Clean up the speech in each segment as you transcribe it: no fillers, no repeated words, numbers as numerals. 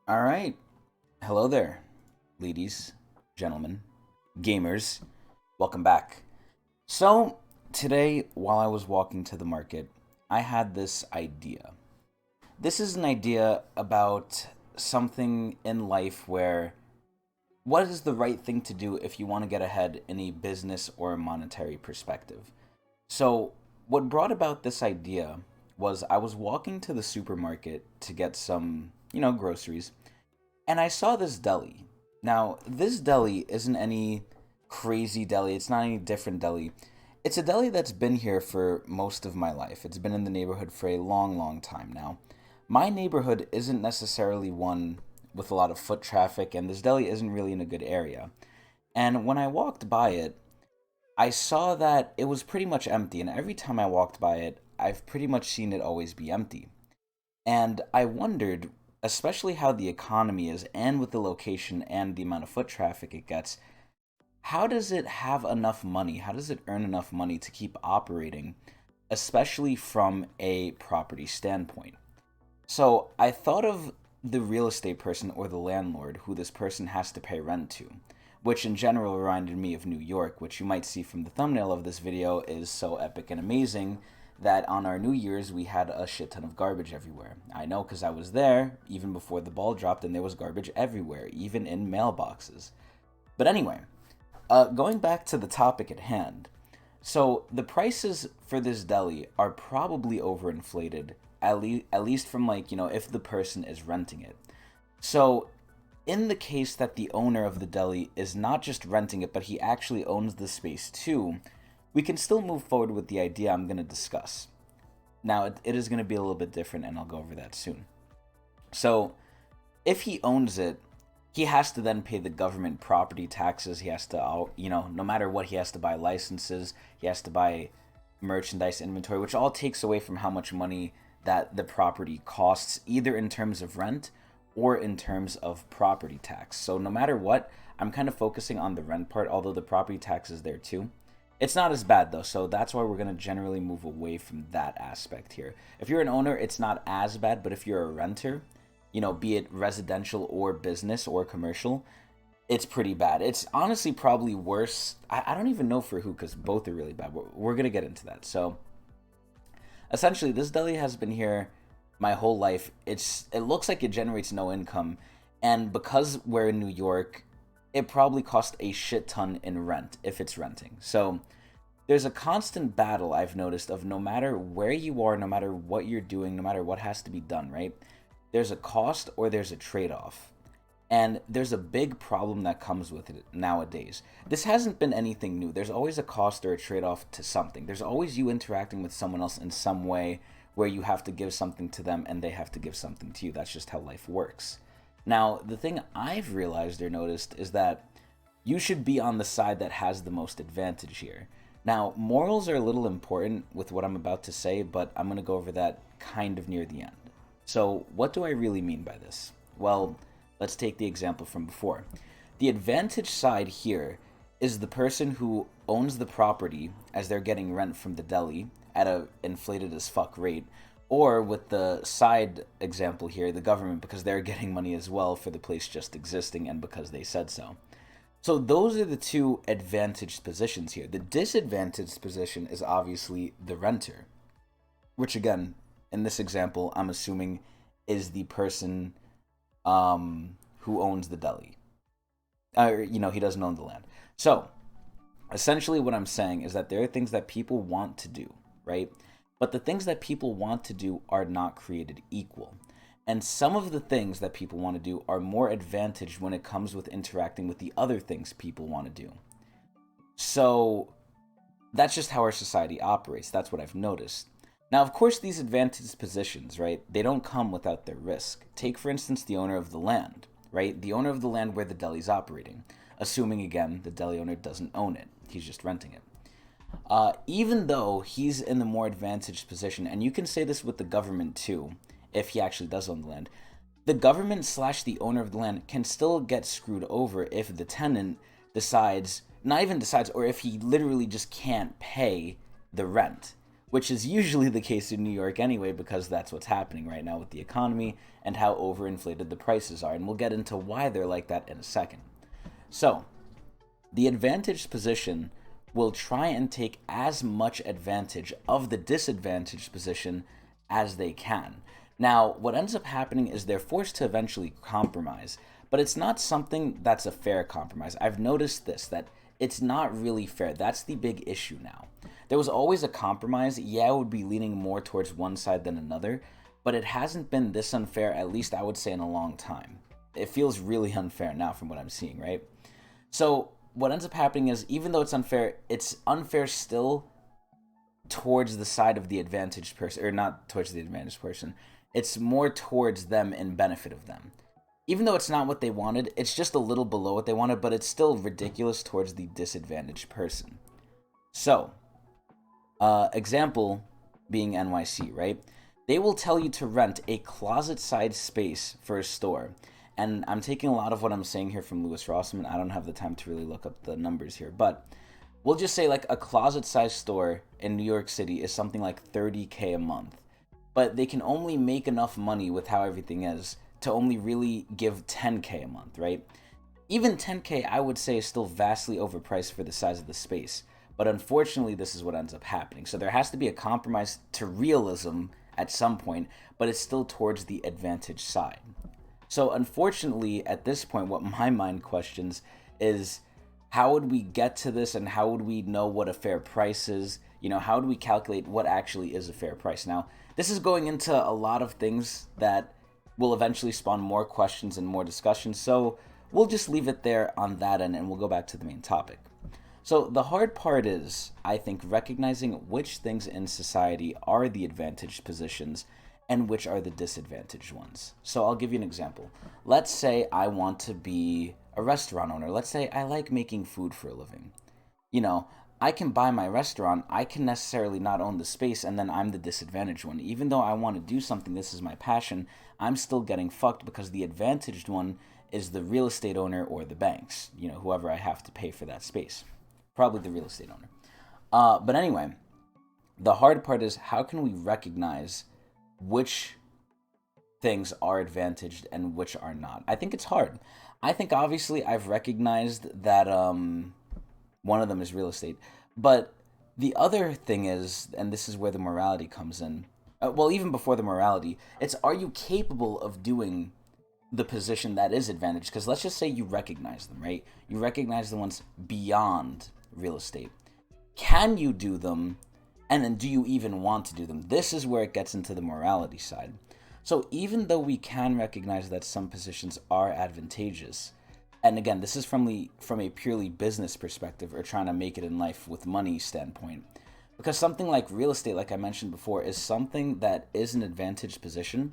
All right. Hello there, ladies, gentlemen, gamers. Welcome back. So, today, while I was walking to the market, I had this idea. This is an idea about something in life where what is the right thing to do if you want to get ahead in a business or a monetary perspective. So, what brought about this idea was I was walking to the supermarket to get some, groceries, and I saw this deli. Now, this deli isn't any crazy deli, it's not any different deli. It's a deli that's been here for most of my life. It's been in the neighborhood for a long, long time now. My neighborhood isn't necessarily one with a lot of foot traffic, and this deli isn't really in a good area. And when I walked by it, I saw that it was pretty much empty, and every time I walked by it, I've pretty much seen it always be empty. And I wondered, especially how the economy is, and with the location and the amount of foot traffic it gets, how does it have enough money? How does it earn enough money to keep operating, especially from a property standpoint? So I thought of the real estate person or the landlord who this person has to pay rent to, which in general reminded me of New York, which you might see from the thumbnail of this video is so epic and amazing that on our New Year's we had a shit ton of garbage everywhere. I know because I was there even before the ball dropped and there was garbage everywhere, even in mailboxes. But anyway, going back to the topic at hand. So the prices for this deli are probably overinflated, at least from if the person is renting it. So in the case that the owner of the deli is not just renting it, but he actually owns the space too, we can still move forward with the idea I'm going to discuss. Now, it is going to be a little bit different, and I'll go over that soon. So, if he owns it, he has to then pay the government property taxes. He has to, no matter what, he has to buy licenses, he has to buy merchandise inventory, which all takes away from how much money that the property costs, either in terms of rent or in terms of property tax. So, no matter what, I'm kind of focusing on the rent part, although the property tax is there too. It's not as bad though, so that's why we're going to generally move away from that aspect here. If you're an owner, it's not as bad, but if you're a renter, be it residential or business or commercial, it's pretty bad. It's honestly probably worse. I don't even know for who, because both are really bad. We're going to get into that. So, essentially, this deli has been here my whole life. It looks like it generates no income, and because we're in New York, it probably costs a shit ton in rent if it's renting. So there's a constant battle I've noticed of no matter where you are, no matter what you're doing, no matter what has to be done, right? There's a cost or there's a trade-off. And there's a big problem that comes with it nowadays. This hasn't been anything new. There's always a cost or a trade-off to something. There's always you interacting with someone else in some way where you have to give something to them and they have to give something to you. That's just how life works. Now, the thing I've realized or noticed is that you should be on the side that has the most advantage here. Now, morals are a little important with what I'm about to say, but I'm going to go over that kind of near the end. So, what do I really mean by this? Well, let's take the example from before. The advantage side here is the person who owns the property as they're getting rent from the deli at a inflated as fuck rate, or with the side example here, the government, because they're getting money as well for the place just existing and because they said so. So those are the two advantaged positions here. The disadvantaged position is obviously the renter, which again, in this example, I'm assuming is the person who owns the deli. He doesn't own the land. So essentially what I'm saying is that there are things that people want to do, right? But the things that people want to do are not created equal. And some of the things that people want to do are more advantaged when it comes with interacting with the other things people want to do. So that's just how our society operates. That's what I've noticed. Now, of course, these advantaged positions, right, they don't come without their risk. Take, for instance, the owner of the land, right? The owner of the land where the deli's operating. Assuming, again, the deli owner doesn't own it. He's just renting it. Even though he's in the more advantaged position, and you can say this with the government too, if he actually does own the land, the government / the owner of the land can still get screwed over if the tenant decides, not even decides, or if he literally just can't pay the rent. which is usually the case in New York anyway, because that's what's happening right now with the economy and how overinflated the prices are. And we'll get into why they're like that in a second. So, the advantaged position will try and take as much advantage of the disadvantaged position as they can. Now, what ends up happening is they're forced to eventually compromise, but it's not something that's a fair compromise. I've noticed this, that it's not really fair. That's the big issue now. There was always a compromise. Yeah, it would be leaning more towards one side than another, but it hasn't been this unfair, at least I would say, in a long time. It feels really unfair now from what I'm seeing, right? So what ends up happening is, even though it's unfair still towards the side of the advantaged person, or not towards the advantaged person. It's more towards them in benefit of them. Even though it's not what they wanted, it's just a little below what they wanted, but it's still ridiculous towards the disadvantaged person. So, example being NYC, right? They will tell you to rent a closet-sized space for a store. And I'm taking a lot of what I'm saying here from Louis Rossman. I don't have the time to really look up the numbers here, but we'll just say like a closet-sized store in New York City is something like $30K a month. But they can only make enough money with how everything is to only really give $10K a month, right? Even $10K, I would say, is still vastly overpriced for the size of the space. But unfortunately, this is what ends up happening. So there has to be a compromise to realism at some point, but it's still towards the advantage side. So unfortunately, at this point, what my mind questions is, how would we get to this, and how would we know what a fair price is? You know, how do we calculate what actually is a fair price? Now, this is going into a lot of things that will eventually spawn more questions and more discussion, so we'll just leave it there on that end, and we'll go back to the main topic. So the hard part is, I think, recognizing which things in society are the advantaged positions and which are the disadvantaged ones. So I'll give you an example. Let's say I want to be a restaurant owner. Let's say I like making food for a living. You know, I can buy my restaurant, I can necessarily not own the space, and then I'm the disadvantaged one. Even though I want to do something, this is my passion, I'm still getting fucked because the advantaged one is the real estate owner or the banks, you know, whoever I have to pay for that space. Probably the real estate owner. But anyway, the hard part is, how can we recognize which things are advantaged and which are not? I think it's hard. I think obviously I've recognized that one of them is real estate. But the other thing is, and this is where the morality comes in, well, even before the morality, it's, are you capable of doing the position that is advantaged? Because let's just say you recognize them, right? You recognize the ones beyond real estate. Can you do them? And then do you even want to do them? This is where it gets into the morality side. So even though we can recognize that some positions are advantageous, and again, this is from a purely business perspective, or trying to make it in life with money standpoint, because something like real estate, like I mentioned before, is something that is an advantaged position,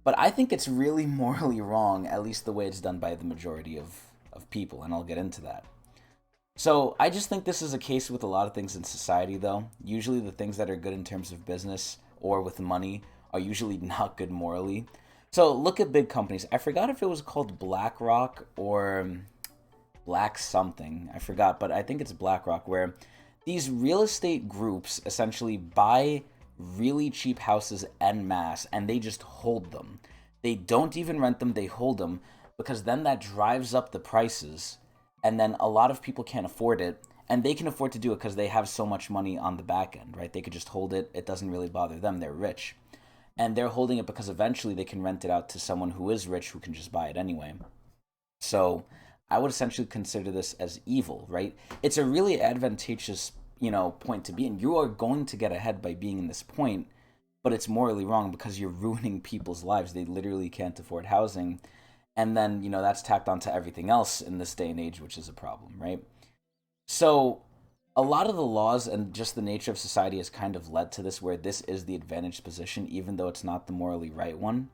but I think it's really morally wrong, at least the way it's done by the majority of people, and I'll get into that. So I just think this is a case with a lot of things in society, though. Usually the things that are good in terms of business or with money are usually not good morally. So look at big companies. I forgot if it was called BlackRock or Black something. I forgot, but I think it's BlackRock, where these real estate groups essentially buy really cheap houses en masse, and they just hold them. They don't even rent them, they hold them, because then that drives up the prices, and then a lot of people can't afford it, and they can afford to do it because they have so much money on the back end, right? They could just hold it. It doesn't really bother them. They're rich. And they're holding it because eventually they can rent it out to someone who is rich, who can just buy it anyway. So I would essentially consider this as evil, right? It's a really advantageous, point to be in. You are going to get ahead by being in this point, but it's morally wrong because you're ruining people's lives. They literally can't afford housing. And then, that's tacked onto everything else in this day and age, which is a problem, right? So a lot of the laws and just the nature of society has kind of led to this, where this is the advantaged position, even though it's not the morally right one.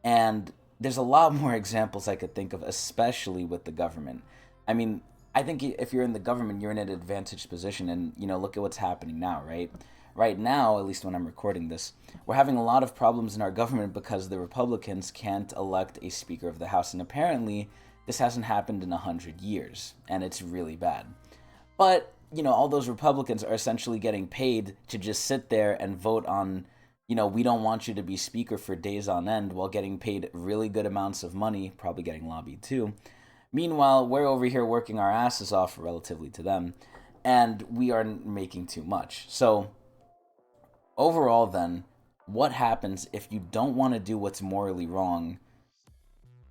And there's a lot more examples I could think of, especially with the government. I mean, I think if you're in the government, you're in an advantaged position, and, look at what's happening now, right? Right now, at least when I'm recording this, we're having a lot of problems in our government because the Republicans can't elect a Speaker of the House, and apparently this hasn't happened in 100 years, and it's really bad. But all those Republicans are essentially getting paid to just sit there and vote on, we don't want you to be speaker for days on end while getting paid really good amounts of money, probably getting lobbied too. Meanwhile, we're over here working our asses off relatively to them, and we are making too much. So, overall, then, what happens if you don't want to do what's morally wrong,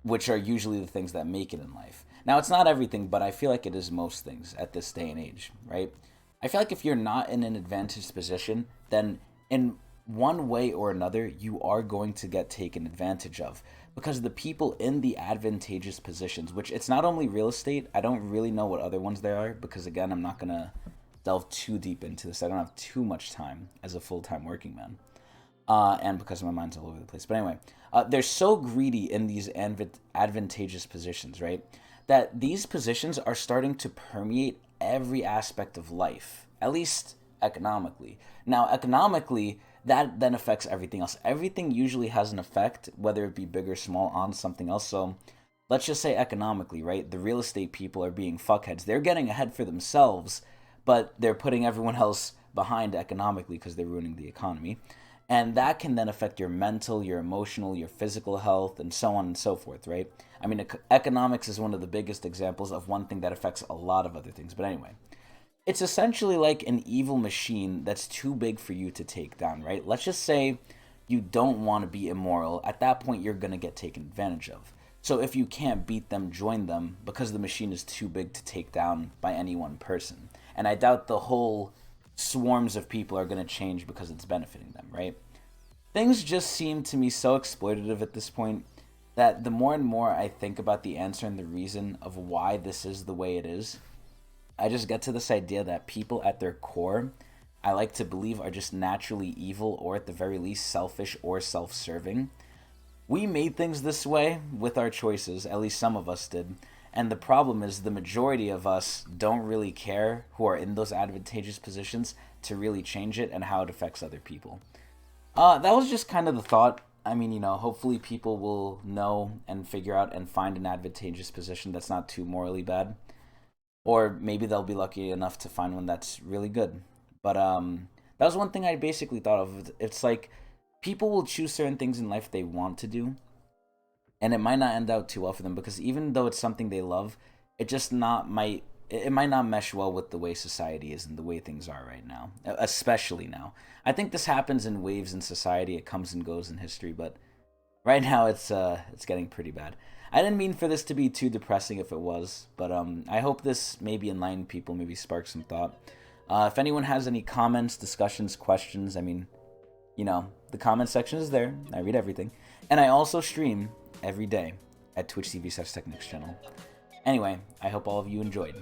which are usually the things that make it in life? Now, it's not everything, but I feel like it is most things at this day and age, right? I feel like if you're not in an advantaged position, then in one way or another, you are going to get taken advantage of. Because the people in the advantageous positions, which it's not only real estate, I don't really know what other ones there are, because again, I'm not going to delve too deep into this. I don't have too much time as a full-time working man. And because my mind's all over the place. But anyway, they're so greedy in these advantageous positions, right? That these positions are starting to permeate every aspect of life, at least economically. Now, economically, that then affects everything else. Everything usually has an effect, whether it be big or small, on something else. So let's just say economically, right? The real estate people are being fuckheads. They're getting ahead for themselves, but they're putting everyone else behind economically because they're ruining the economy. And that can then affect your mental, your emotional, your physical health, and so on and so forth, right? I mean, economics is one of the biggest examples of one thing that affects a lot of other things. But anyway, it's essentially like an evil machine that's too big for you to take down, right? Let's just say you don't want to be immoral. At that point, you're going to get taken advantage of. So if you can't beat them, join them, because the machine is too big to take down by any one person. And I doubt the whole swarms of people are going to change because it's benefiting them, right? Things just seem to me so exploitative at this point that the more and more I think about the answer and the reason of why this is the way it is, I just get to this idea that people at their core, I like to believe, are just naturally evil, or at the very least selfish or self-serving. We made things this way with our choices, at least some of us did. And the problem is the majority of us don't really care, who are in those advantageous positions, to really change it and how it affects other people. That was just kind of the thought. I mean, hopefully people will know and figure out and find an advantageous position that's not too morally bad. Or maybe they'll be lucky enough to find one that's really good. But that was one thing I basically thought of. It's like people will choose certain things in life they want to do, and it might not end out too well for them, because even though it's something they love, it might not mesh well with the way society is and the way things are right now, especially now. I think this happens in waves in society. It comes and goes in history, but right now it's getting pretty bad. I didn't mean for this to be too depressing if it was, but I hope this maybe enlighten people, maybe spark some thought. If anyone has any comments, discussions, questions, I mean, the comment section is there. I read everything. And I also stream every day at Twitch TV/Tecnics channel. Anyway, I hope all of you enjoyed.